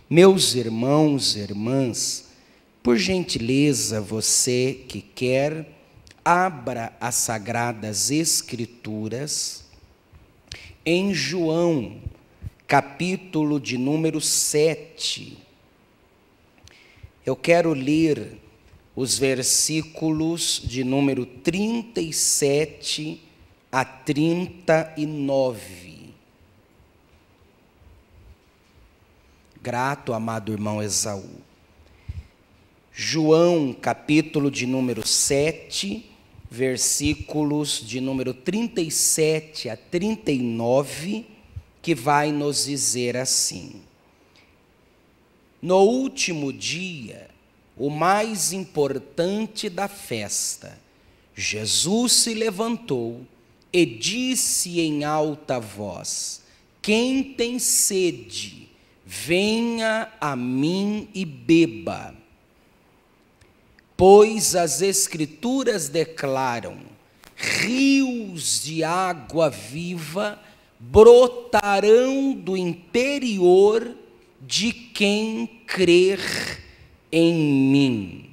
Meus irmãos e irmãs, por gentileza, você que quer, abra as Sagradas Escrituras em João, capítulo de número 7. Eu quero ler os versículos de número 37 a 39. Grato, amado irmão Esaú. João, capítulo de número 7, versículos de número 37 a 39, que vai nos dizer assim: no último dia, o mais importante da festa, Jesus se levantou e disse em alta voz: quem tem sede, venha a mim e beba. Pois as Escrituras declaram: rios de água viva brotarão do interior de quem crer em mim.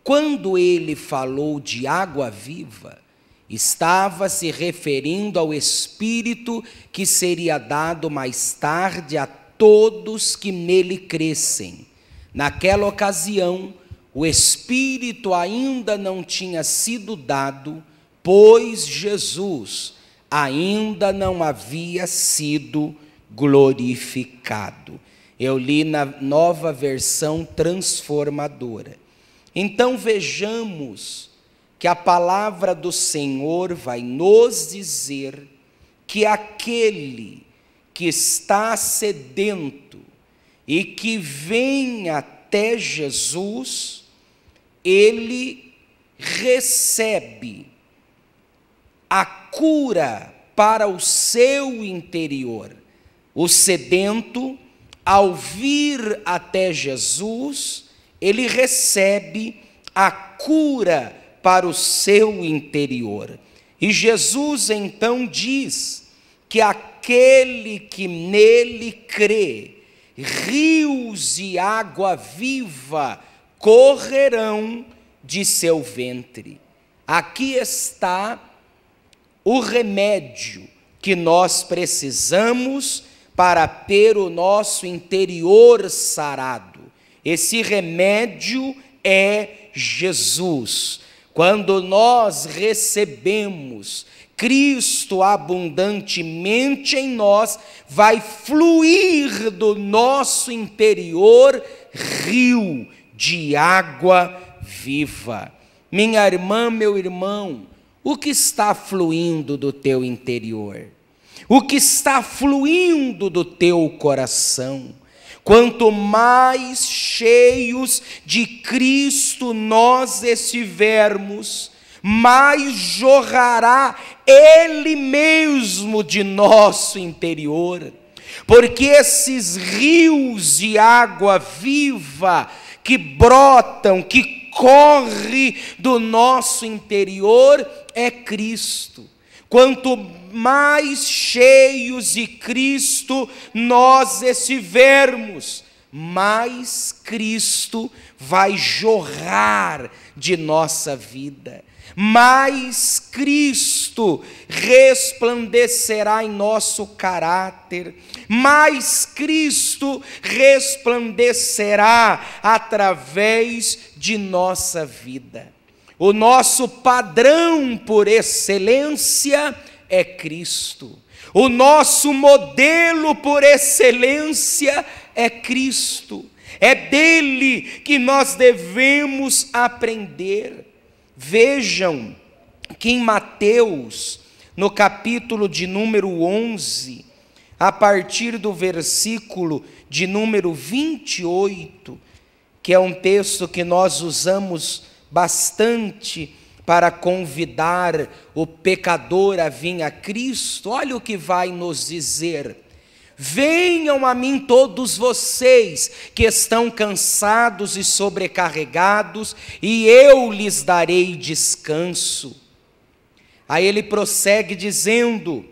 Quando ele falou de água viva, estava se referindo ao Espírito que seria dado mais tarde a todos que nele crescem. Naquela ocasião, o Espírito ainda não tinha sido dado, pois Jesus ainda não havia sido glorificado. Eu li na Nova Versão Transformadora. Então vejamos que a palavra do Senhor vai nos dizer que aquele que está sedento e que vem até Jesus, ele recebe a cura para o seu interior. O sedento, ao vir até Jesus, ele recebe a cura para o seu interior. E Jesus então diz que aquele que nele crê, rios de água viva correrão de seu ventre. Aqui está o remédio que nós precisamos para ter o nosso interior sarado. Esse remédio é Jesus. Quando nós recebemos Cristo abundantemente em nós, vai fluir do nosso interior rio de água viva. Minha irmã, meu irmão, o que está fluindo do teu interior? O que está fluindo do teu coração? Quanto mais cheios de Cristo nós estivermos, mais jorrará Ele mesmo de nosso interior. Porque esses rios de água viva que brotam, que correm do nosso interior, é Cristo. Quanto mais cheios de Cristo nós estivermos, mais Cristo vai jorrar de nossa vida, mais Cristo resplandecerá em nosso caráter, mais Cristo resplandecerá através de nossa vida. O nosso padrão por excelência é Cristo. O nosso modelo por excelência é Cristo. É dele que nós devemos aprender. Vejam que em Mateus, no capítulo de número 11, a partir do versículo de número 28, que é um texto que nós usamos bastante para convidar o pecador a vir a Cristo, olha o que vai nos dizer: venham a mim todos vocês que estão cansados e sobrecarregados, e eu lhes darei descanso. Aí ele prossegue dizendo: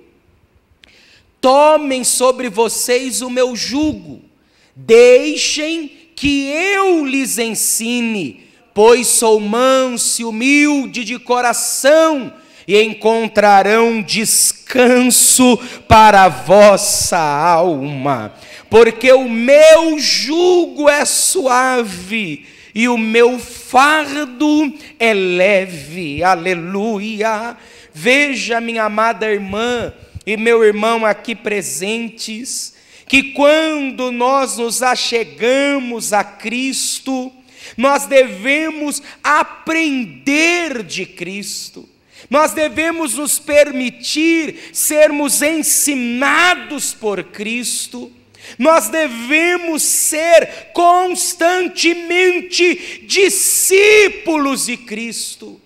tomem sobre vocês o meu jugo Deixem que eu lhes ensine, pois sou manso e humilde de coração, e encontrarão descanso para a vossa alma, porque o meu jugo é suave e o meu fardo é leve. Aleluia! Veja, minha amada irmã e meu irmão aqui presentes, que quando nós nos achegamos a Cristo, nós devemos aprender de Cristo. Nós devemos nos permitir sermos ensinados por Cristo. Nós devemos ser constantemente discípulos de Cristo,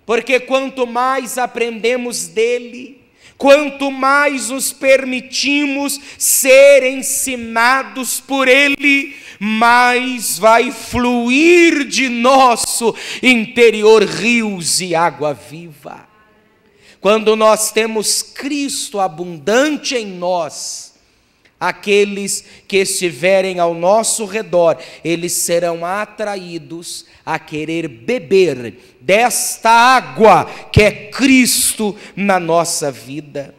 porque quanto mais aprendemos dele, quanto mais nos permitimos ser ensinados por ele, mais vai fluir de nosso interior rios e água viva. Quando nós temos Cristo abundante em nós, aqueles que estiverem ao nosso redor, eles serão atraídos a querer beber desta água que é Cristo na nossa vida.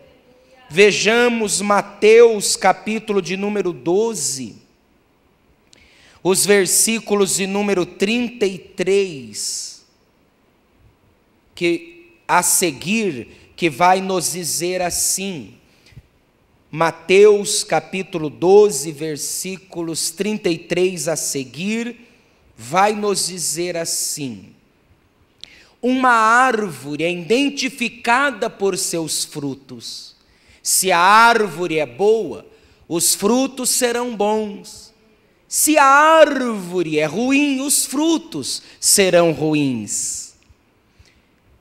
Vejamos Mateus capítulo de número 12, os versículos de número 33, que a seguir, que vai nos dizer assim. Mateus capítulo 12, versículos 33 a seguir, vai nos dizer assim: uma árvore é identificada por seus frutos. Se a árvore é boa, os frutos serão bons. Se a árvore é ruim, os frutos serão ruins.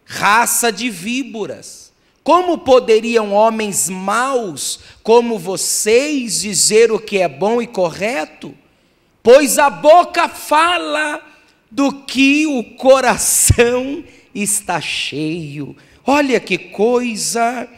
Raça de víboras, como poderiam homens maus como vocês dizer o que é bom e correto? Pois a boca fala do que o coração está cheio. Olha que coisa!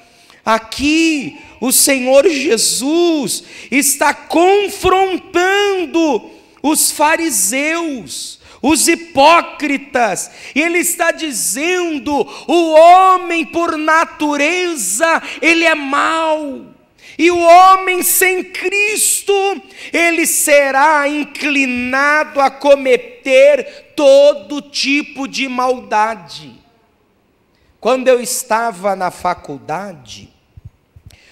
Aqui o Senhor Jesus está confrontando os fariseus, os hipócritas. Ele está dizendo: o homem por natureza, ele é mau. E o homem sem Cristo, ele será inclinado a cometer todo tipo de maldade. Quando eu estava na faculdade,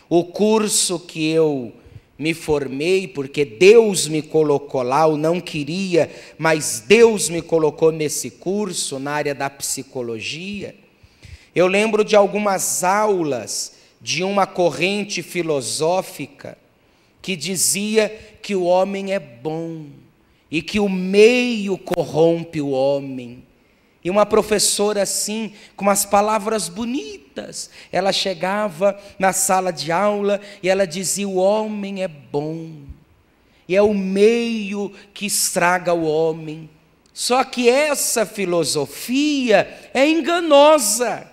o curso que eu me formei, porque Deus me colocou lá, eu não queria, mas Deus me colocou nesse curso, na área da psicologia. Eu lembro de algumas aulas de uma corrente filosófica que dizia que o homem é bom e que o meio corrompe o homem. E uma professora assim, com umas palavras bonitas, ela chegava na sala de aula e ela dizia: o homem é bom, e é o meio que estraga o homem. Só que essa filosofia é enganosa,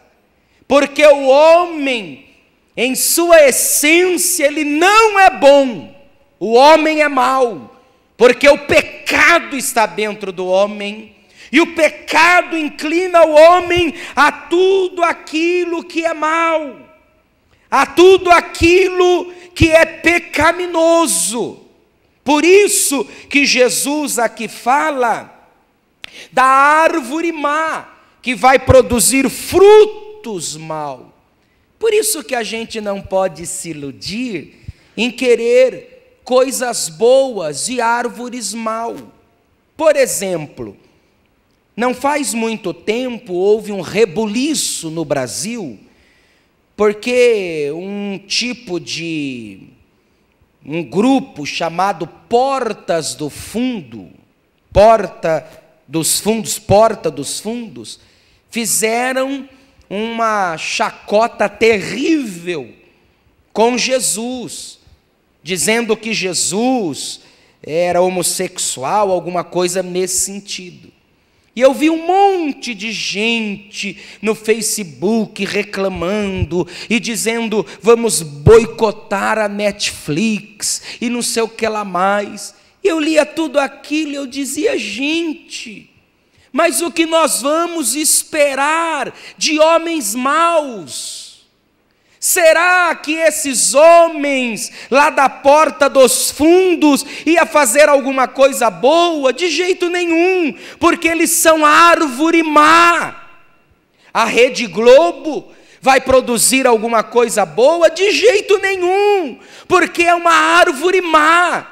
porque o homem, em sua essência, ele não é bom, o homem é mau, porque o pecado está dentro do homem. E o pecado inclina o homem a tudo aquilo que é mal, a tudo aquilo que é pecaminoso. Por isso que Jesus aqui fala da árvore má, que vai produzir frutos maus. Por isso que a gente não pode se iludir em querer coisas boas de árvores mal. Por exemplo, não faz muito tempo houve um rebuliço no Brasil, porque um grupo chamado Porta dos Fundos, fizeram uma chacota terrível com Jesus, dizendo que Jesus era homossexual, alguma coisa nesse sentido. E eu vi um monte de gente no Facebook reclamando e dizendo: vamos boicotar a Netflix e não sei o que lá mais. Eu lia tudo aquilo e eu dizia: gente, mas o que nós vamos esperar de homens maus? Será que esses homens lá da porta dos fundos ia fazer alguma coisa boa? De jeito nenhum, porque eles são árvore má. A Rede Globo vai produzir alguma coisa boa? De jeito nenhum, porque é uma árvore má.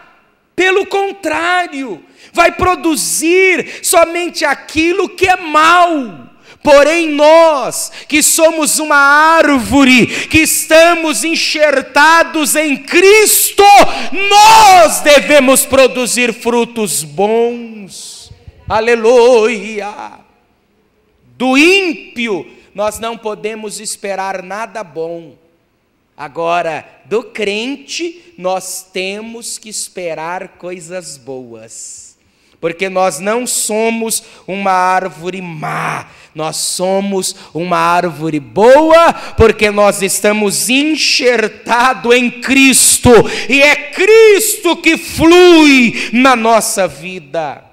Pelo contrário, vai produzir somente aquilo que é mau. Porém nós, que somos uma árvore, que estamos enxertados em Cristo, nós devemos produzir frutos bons. Aleluia! Do ímpio nós não podemos esperar nada bom. Agora, do crente, nós temos que esperar coisas boas, porque nós não somos uma árvore má, nós somos uma árvore boa, porque nós estamos enxertados em Cristo, e é Cristo que flui na nossa vida.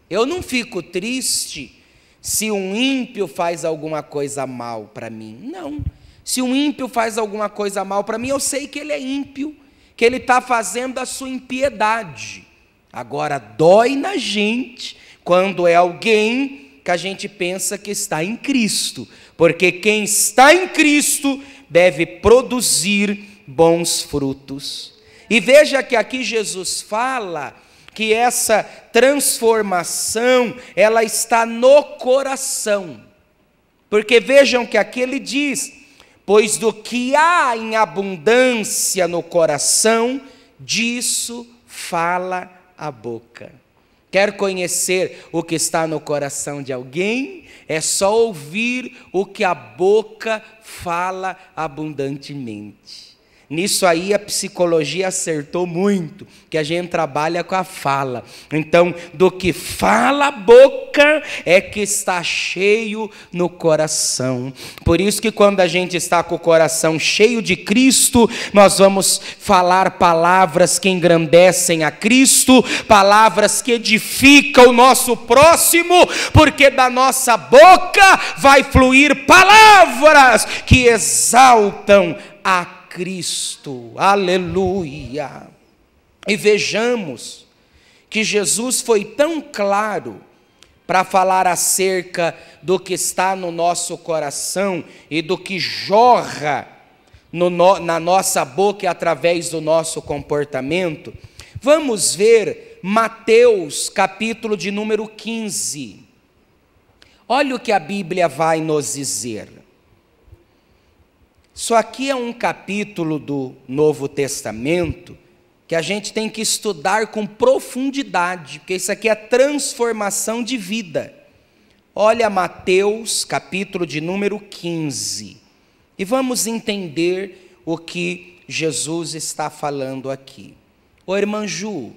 Eu não fico triste se um ímpio faz alguma coisa mal para mim, não. Se um ímpio faz alguma coisa mal para mim, eu sei que ele é ímpio, que ele está fazendo a sua impiedade. Agora, dói na gente quando é alguém que a gente pensa que está em Cristo, porque quem está em Cristo deve produzir bons frutos. E veja que aqui Jesus fala que essa transformação, ela está no coração, porque vejam que aqui ele diz: pois do que há em abundância no coração, disso fala a boca. Quer conhecer o que está no coração de alguém? É só ouvir o que a boca fala abundantemente. Nisso aí a psicologia acertou muito, que a gente trabalha com a fala. Então, do que fala a boca é que está cheio no coração. Por isso que quando a gente está com o coração cheio de Cristo, nós vamos falar palavras que engrandecem a Cristo, palavras que edificam o nosso próximo, porque da nossa boca vai fluir palavras que exaltam a Cristo, aleluia. E vejamos que Jesus foi tão claro para falar acerca do que está no nosso coração e do que jorra na nossa boca e através do nosso comportamento. Vamos ver Mateus, capítulo de número 15. Olha o que a Bíblia vai nos dizer. Isso aqui é um capítulo do Novo Testamento que a gente tem que estudar com profundidade, porque isso aqui é transformação de vida. Olha Mateus, capítulo de número 15, e vamos entender o que Jesus está falando aqui. Ô irmã Ju,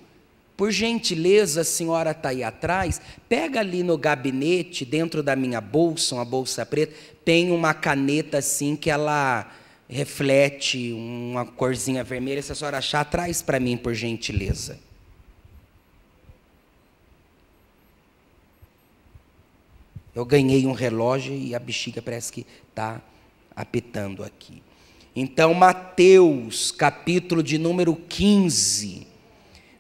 por gentileza, a senhora está aí atrás, pega ali no gabinete, dentro da minha bolsa, uma bolsa preta, tem uma caneta assim que ela reflete uma corzinha vermelha. Se a senhora achar, traz para mim, por gentileza. Eu ganhei um relógio e a bexiga parece que está apitando aqui. Então, Mateus, capítulo de número 15,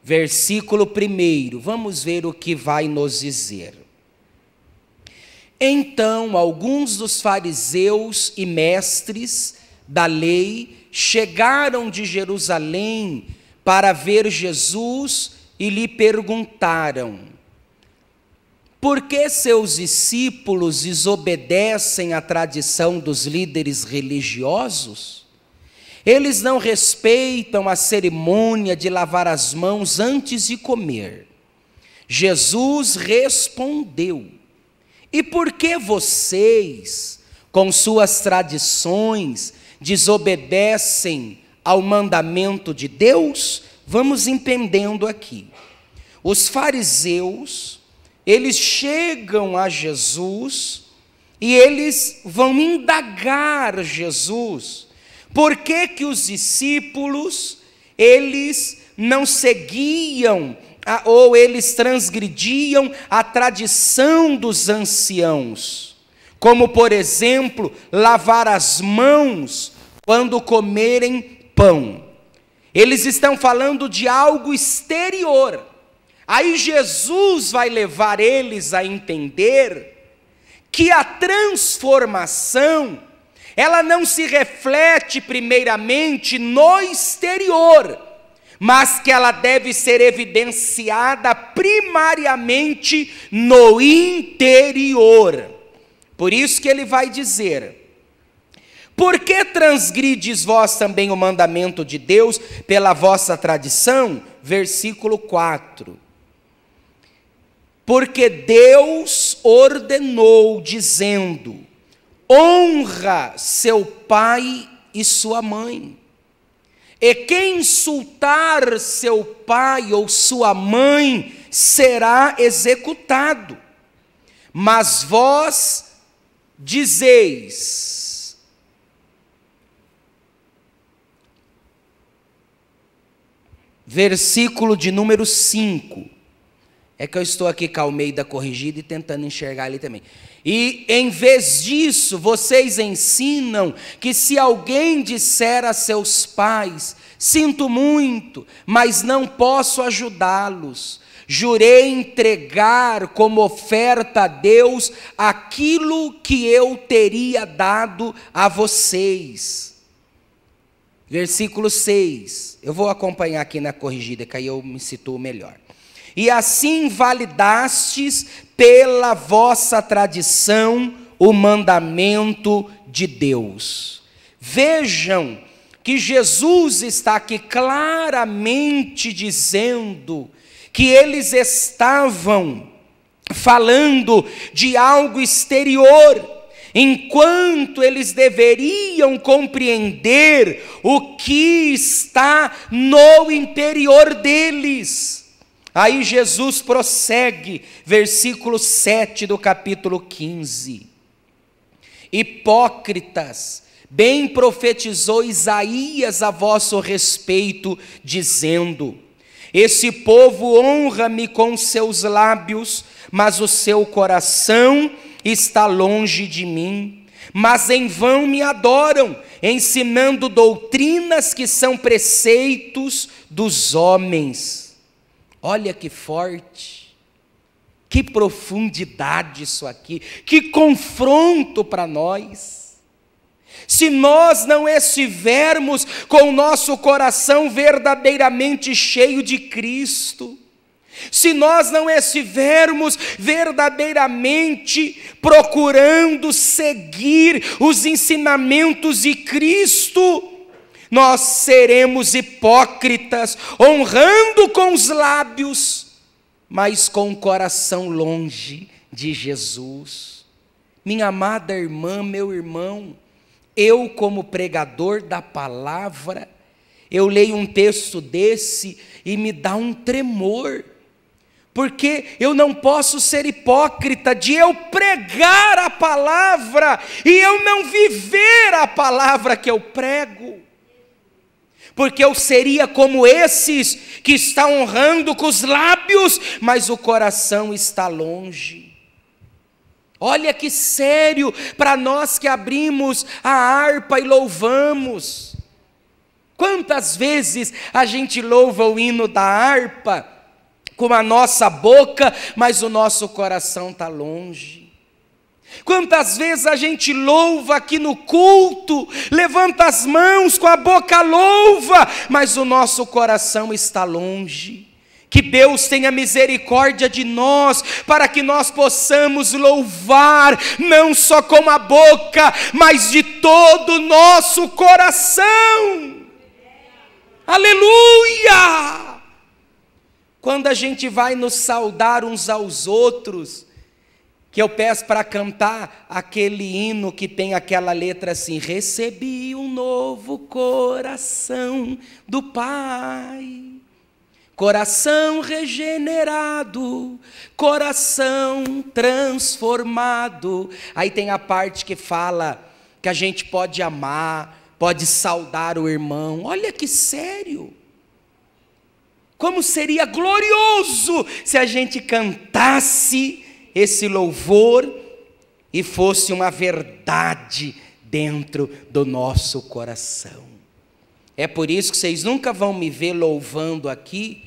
versículo 1, vamos ver o que vai nos dizer. Então, alguns dos fariseus e mestres da lei chegaram de Jerusalém para ver Jesus e lhe perguntaram: por que seus discípulos desobedecem à tradição dos líderes religiosos? Eles não respeitam a cerimônia de lavar as mãos antes de comer. Jesus respondeu: e por que vocês, com suas tradições, desobedecem ao mandamento de Deus? Vamos entendendo aqui. Os fariseus, eles chegam a Jesus e eles vão indagar Jesus. Por que que os discípulos, eles não seguiam ou eles transgrediam a tradição dos anciãos, como, por exemplo, lavar as mãos quando comerem pão. Eles estão falando de algo exterior. Aí Jesus vai levar eles a entender que a transformação, ela não se reflete primeiramente no exterior, mas que ela deve ser evidenciada primariamente no interior. Por isso que ele vai dizer: por que transgrides vós também o mandamento de Deus pela vossa tradição? Versículo 4. Porque Deus ordenou, dizendo: honra seu pai e sua mãe. E quem insultar seu pai ou sua mãe será executado. Mas vós dizeis: versículo de número 5. É que eu estou aqui com a Almeida corrigida e tentando enxergar ali também. E em vez disso, vocês ensinam que se alguém disser a seus pais: sinto muito, mas não posso ajudá-los, jurei entregar como oferta a Deus aquilo que eu teria dado a vocês. Versículo 6, eu vou acompanhar aqui na corrigida, que aí eu me situo melhor. E assim validastes pela vossa tradição o mandamento de Deus. Vejam que Jesus está aqui claramente dizendo que eles estavam falando de algo exterior, enquanto eles deveriam compreender o que está no interior deles. Aí Jesus prossegue, versículo 7 do capítulo 15. Hipócritas, bem profetizou Isaías a vosso respeito, dizendo: esse povo honra-me com seus lábios, mas o seu coração está longe de mim. Mas em vão me adoram, ensinando doutrinas que são preceitos dos homens. Olha que forte, que profundidade isso aqui, que confronto para nós. Se nós não estivermos com o nosso coração verdadeiramente cheio de Cristo, se nós não estivermos verdadeiramente procurando seguir os ensinamentos de Cristo, nós seremos hipócritas, honrando com os lábios, mas com o coração longe de Jesus. Minha amada irmã, meu irmão, eu como pregador da palavra, eu leio um texto desse e me dá um tremor, porque eu não posso ser hipócrita de eu pregar a palavra e eu não viver a palavra que eu prego. Porque eu seria como esses que estão honrando com os lábios, mas o coração está longe. Olha que sério para nós que abrimos a harpa e louvamos. Quantas vezes a gente louva o hino da harpa com a nossa boca, mas o nosso coração está longe. Quantas vezes a gente louva aqui no culto, levanta as mãos com a boca louva, mas o nosso coração está longe. Que Deus tenha misericórdia de nós, para que nós possamos louvar, não só com a boca, mas de todo o nosso coração. Aleluia! Quando a gente vai nos saudar uns aos outros, que eu peço para cantar aquele hino que tem aquela letra assim: recebi um novo coração do Pai, coração regenerado, coração transformado. Aí tem a parte que fala que a gente pode amar, pode saudar o irmão. Olha que sério! Como seria glorioso se a gente cantasse esse louvor e fosse uma verdade dentro do nosso coração. É por isso que vocês nunca vão me ver louvando aqui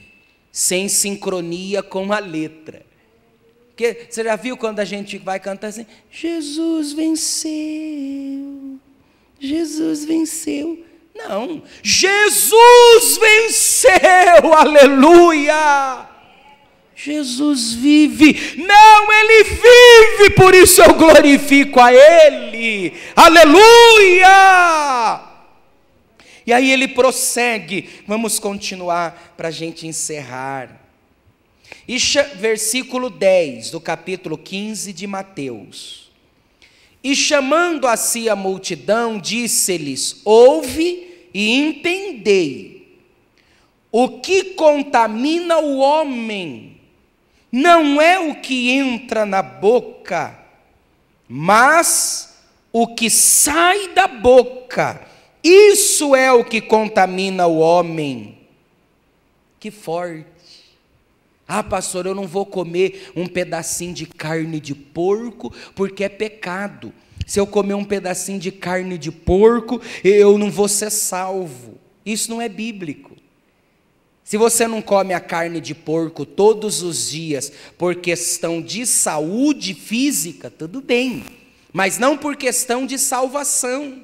sem sincronia com a letra. Porque você já viu quando a gente vai cantar assim: Jesus venceu, Jesus venceu. Não, Jesus venceu, aleluia! Jesus vive, não, Ele vive, por isso eu glorifico a Ele, aleluia! E aí ele prossegue, vamos continuar para a gente encerrar. E versículo 10 do capítulo 15 de Mateus. E chamando a si a multidão, disse-lhes: ouve e entendei, o que contamina o homem não é o que entra na boca, mas o que sai da boca. Isso é o que contamina o homem. Que forte. Ah, pastor, eu não vou comer um pedacinho de carne de porco, porque é pecado. Se eu comer um pedacinho de carne de porco, eu não vou ser salvo. Isso não é bíblico. Se você não come a carne de porco todos os dias, por questão de saúde física, tudo bem. Mas não por questão de salvação.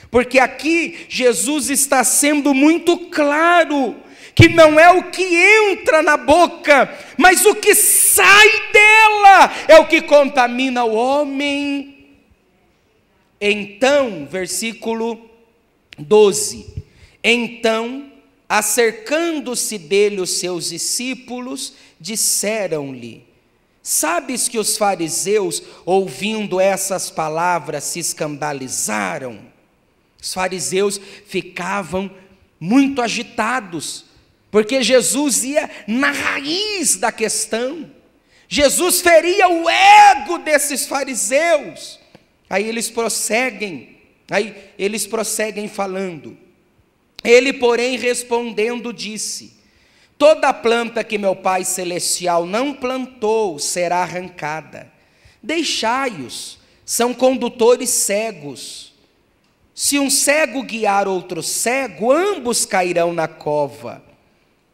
Porque aqui Jesus está sendo muito claro que não é o que entra na boca, mas o que sai dela é o que contamina o homem. Então, versículo 12: então, acercando-se dele os seus discípulos, disseram-lhe: sabes que os fariseus, ouvindo essas palavras, se escandalizaram? Os fariseus ficavam muito agitados, porque Jesus ia na raiz da questão. Jesus feria o ego desses fariseus. Aí eles prosseguem falando. Ele, porém, respondendo, disse: toda planta que meu Pai Celestial não plantou será arrancada. Deixai-os, são condutores cegos. Se um cego guiar outro cego, ambos cairão na cova.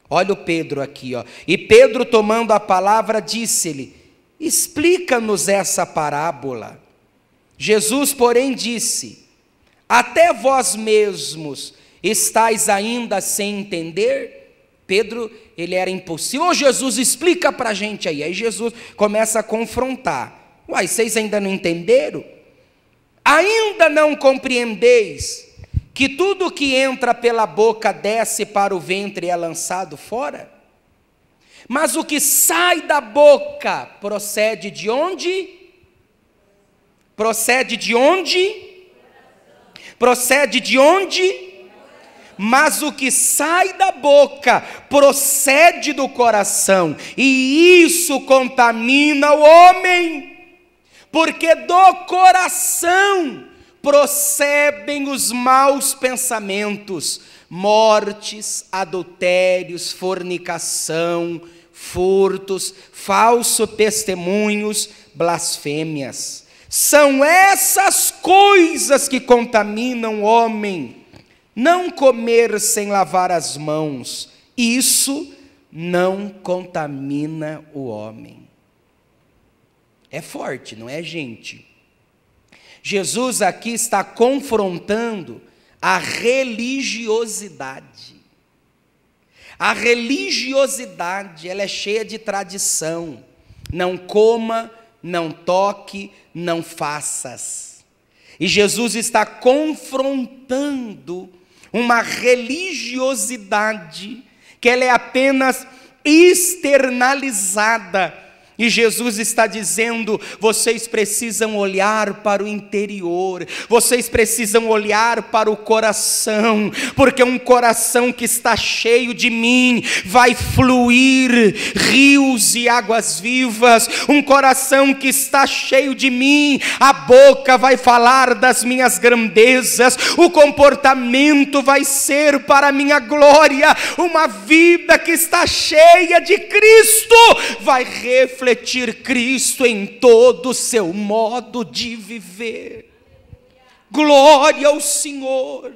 Olha o Pedro aqui, ó. E Pedro, tomando a palavra, disse-lhe: explica-nos essa parábola. Jesus, porém, disse: até vós mesmos estáis ainda sem entender? Pedro, ele era impossível. Ô Jesus, explica para a gente aí. Aí Jesus começa a confrontar. Uai, vocês ainda não entenderam? Ainda não compreendeis que tudo que entra pela boca desce para o ventre e é lançado fora? Mas o que sai da boca procede de onde? Procede de onde? Procede de onde? Mas o que sai da boca procede do coração, e isso contamina o homem. Porque do coração procedem os maus pensamentos, mortes, adultérios, fornicação, furtos, falsos testemunhos, blasfêmias. São essas coisas que contaminam o homem. Não comer sem lavar as mãos, isso não contamina o homem. É forte, não é, gente? Jesus aqui está confrontando a religiosidade. A religiosidade, ela é cheia de tradição. Não coma, não toque, não faças. E Jesus está confrontando uma religiosidade que ela é apenas externalizada, E Jesus está dizendo: vocês precisam olhar para o interior, vocês precisam olhar para o coração, porque um coração que está cheio de mim vai fluir rios e águas vivas. Um coração que está cheio de mim, a boca vai falar das minhas grandezas, o comportamento vai ser para a minha glória. Uma vida que está cheia de Cristo vai refletir Cristo em todo o seu modo de viver. Glória ao Senhor.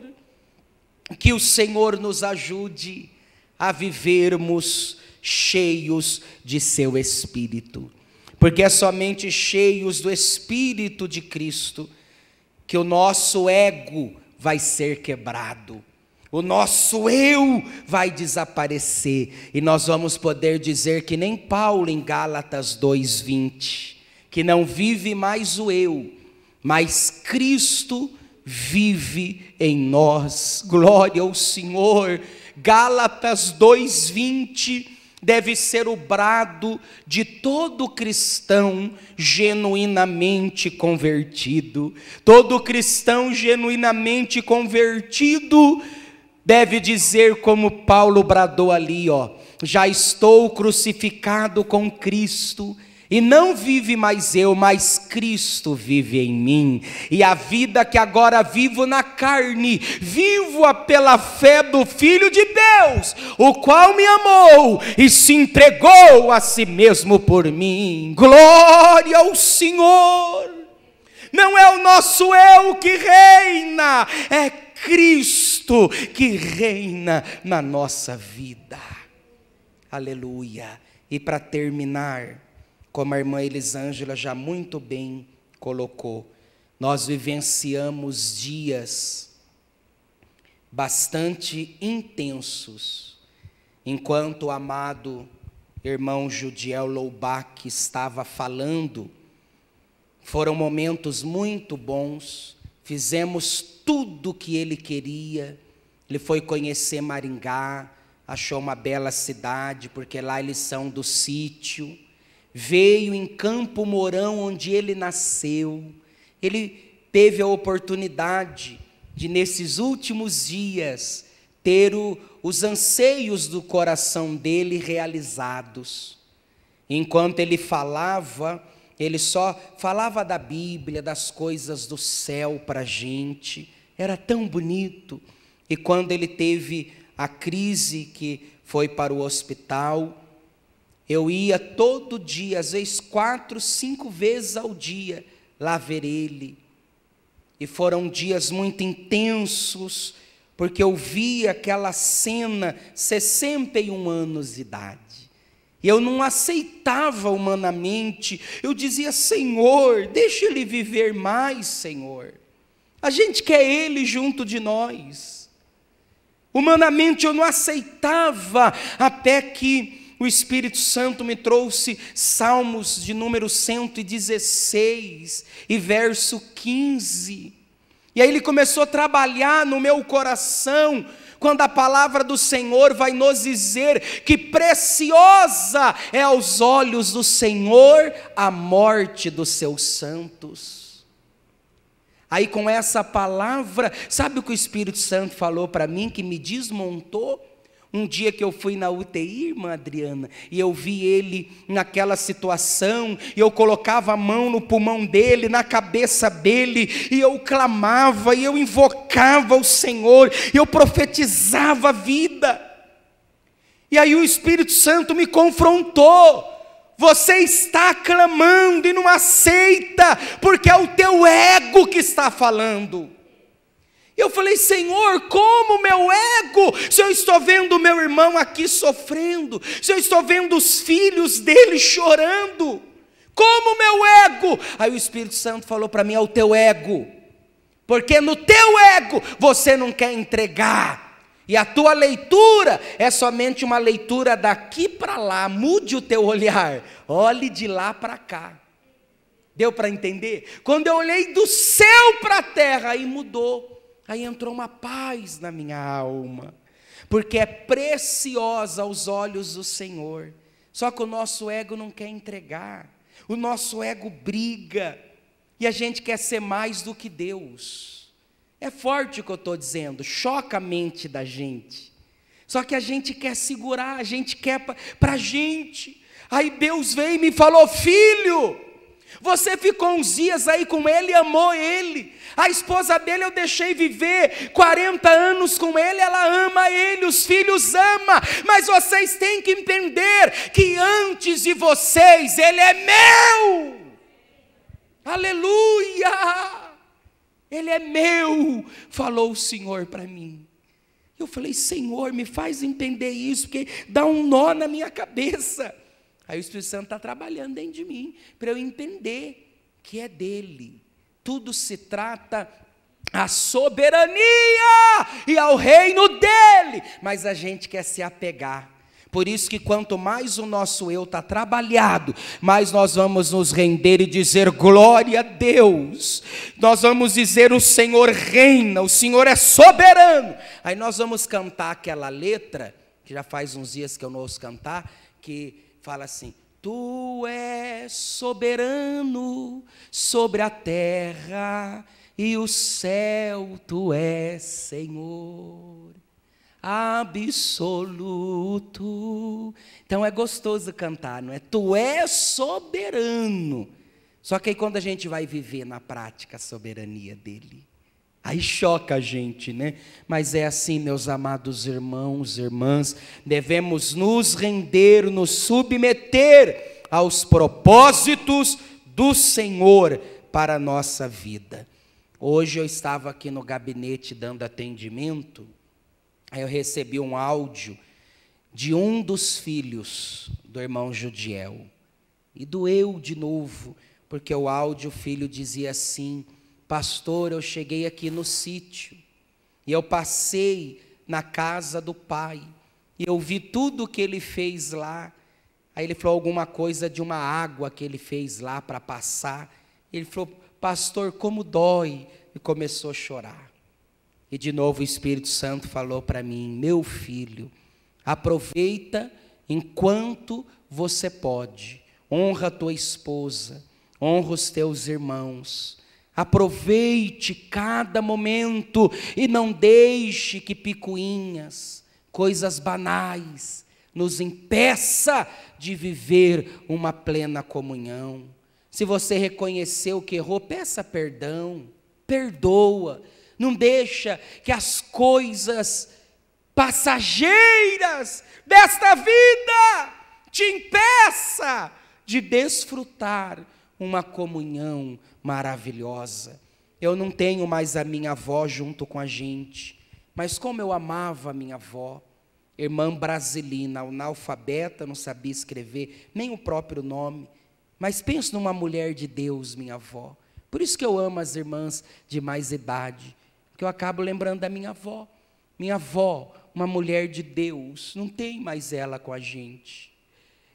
Que o Senhor nos ajude a vivermos cheios de seu Espírito, porque é somente cheios do Espírito de Cristo que o nosso ego vai ser quebrado, o nosso eu vai desaparecer, e nós vamos poder dizer que nem Paulo em Gálatas 2:20, que não vive mais o eu, mas Cristo vive em nós. Glória ao Senhor. Gálatas 2:20 deve ser o brado de todo cristão genuinamente convertido. Todo cristão genuinamente convertido deve dizer como Paulo bradou ali, já estou crucificado com Cristo, e não vive mais eu, mas Cristo vive em mim, e a vida que agora vivo na carne, vivo-a pela fé do Filho de Deus, o qual me amou e se entregou a si mesmo por mim. Glória ao Senhor. Não é o nosso eu que reina, é Cristo que reina na nossa vida. Aleluia. E para terminar, como a irmã Elisângela já muito bem colocou, nós vivenciamos dias bastante intensos, enquanto o amado irmão Judiel Loubach estava falando. Foram momentos muito bons, fizemos tudo o que ele queria. Ele foi conhecer Maringá, achou uma bela cidade, porque lá eles são do sítio. Veio em Campo Mourão, onde ele nasceu. Ele teve a oportunidade de, nesses últimos dias, ter os anseios do coração dele realizados. Enquanto ele falava, ele só falava da Bíblia, das coisas do céu para a gente. Era tão bonito. E quando ele teve a crise que foi para o hospital, eu ia todo dia, às vezes 4, 5 vezes ao dia, lá ver ele. E foram dias muito intensos, porque eu via aquela cena, 61 anos de idade. E eu não aceitava humanamente. Eu dizia: Senhor, deixa ele viver mais, Senhor. A gente quer ele junto de nós. Humanamente eu não aceitava, até que o Espírito Santo me trouxe Salmos de número 116 e verso 15. E aí ele começou a trabalhar no meu coração, quando a palavra do Senhor vai nos dizer que preciosa é aos olhos do Senhor a morte dos seus santos. Aí com essa palavra, sabe o que o Espírito Santo falou para mim, que me desmontou? Um dia que eu fui na UTI, irmã Adriana, e eu vi ele naquela situação, e eu colocava a mão no pulmão dele, na cabeça dele, e eu clamava, e eu invocava o Senhor, e eu profetizava a vida. E aí o Espírito Santo me confrontou: você está clamando e não aceita, porque é o teu ego que está falando. Eu falei: Senhor, como meu ego? Se eu estou vendo o meu irmão aqui sofrendo, se eu estou vendo os filhos dele chorando, como meu ego? Aí o Espírito Santo falou para mim: é o teu ego, porque no teu ego você não quer entregar, e a tua leitura é somente uma leitura daqui para lá. Mude o teu olhar, olhe de lá para cá. Deu para entender? Quando eu olhei do céu para a terra, aí mudou. Aí entrou uma paz na minha alma, porque é preciosa aos olhos do Senhor Só que o nosso ego não quer entregar, o nosso ego briga, e a gente quer ser mais do que Deus. É forte o que eu estou dizendo, choca a mente da gente. Só que a gente quer segurar, a gente quer para a gente. Aí Deus veio e me falou: filho, você ficou uns dias aí com ele, amou ele. A esposa dele eu deixei viver 40 anos com ele, ela ama ele, os filhos ama. Mas vocês têm que entender que antes de vocês, ele é meu. Aleluia! Ele é meu, falou o Senhor para mim. Eu falei: Senhor, me faz entender isso, porque dá um nó na minha cabeça. Aí o Espírito Santo está trabalhando dentro de mim, para eu entender que é dele. Tudo se trata à soberania e ao reino dele, mas a gente quer se apegar. Por isso que quanto mais o nosso eu está trabalhado, mais nós vamos nos render e dizer: glória a Deus. Nós vamos dizer: o Senhor reina, o Senhor é soberano. Aí nós vamos cantar aquela letra, que já faz uns dias que eu não ouço cantar, que fala assim: tu és soberano sobre a terra e o céu, tu és Senhor absoluto. Então é gostoso cantar, não é? Tu és soberano. Só que aí quando a gente vai viver na prática a soberania dele, aí choca a gente, né? Mas é assim, meus amados irmãos e irmãs, devemos nos render, nos submeter aos propósitos do Senhor para a nossa vida. Hoje eu estava aqui no gabinete dando atendimento, aí eu recebi um áudio de um dos filhos do irmão Judiel, e doeu de novo, porque o áudio, o filho dizia assim: pastor, eu cheguei aqui no sítio, e eu passei na casa do pai, e eu vi tudo o que ele fez lá. Aí ele falou alguma coisa de uma água que ele fez lá para passar. Ele falou: pastor, como dói, e começou a chorar. E de novo o Espírito Santo falou para mim: meu filho, aproveita enquanto você pode, honra a tua esposa, honra os teus irmãos, aproveite cada momento e não deixe que picuinhas, coisas banais, nos impeça de viver uma plena comunhão. Se você reconheceu que errou, peça perdão, perdoa, não deixa que as coisas passageiras desta vida te impeça de desfrutar uma comunhão maravilhosa. Eu não tenho mais a minha avó junto com a gente, mas como eu amava a minha avó, irmã Brasilina, analfabeta, não sabia escrever nem o próprio nome, mas penso numa mulher de Deus, minha avó. Por isso que eu amo as irmãs de mais idade, que eu acabo lembrando da minha avó. Minha avó, uma mulher de Deus, não tem mais ela com a gente.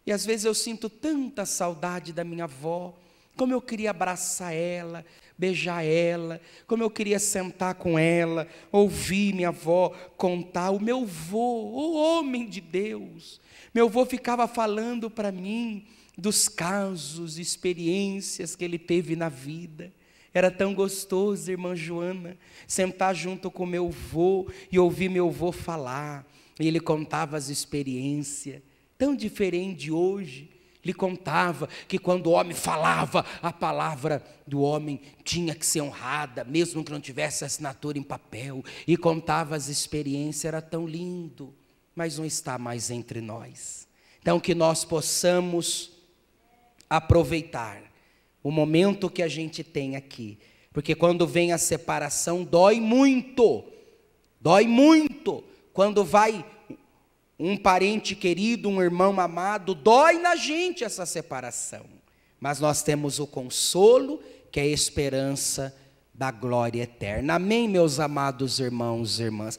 E às vezes eu sinto tanta saudade da minha avó, como eu queria abraçar ela, beijar ela, como eu queria sentar com ela, ouvir minha avó contar. O meu avô, o homem de Deus, meu avô ficava falando para mim dos casos, experiências que ele teve na vida. Era tão gostoso, irmã Joana, sentar junto com meu avô e ouvir meu avô falar. E ele contava as experiências, tão diferente de hoje. Ele contava que quando o homem falava, a palavra do homem tinha que ser honrada, mesmo que não tivesse assinatura em papel. E contava as experiências, era tão lindo, mas não está mais entre nós. Então que nós possamos aproveitar o momento que a gente tem aqui, porque quando vem a separação dói muito, quando vai um parente querido, um irmão amado, dói na gente essa separação, mas nós temos o consolo, que é a esperança da glória eterna. Amém, meus amados irmãos e irmãs?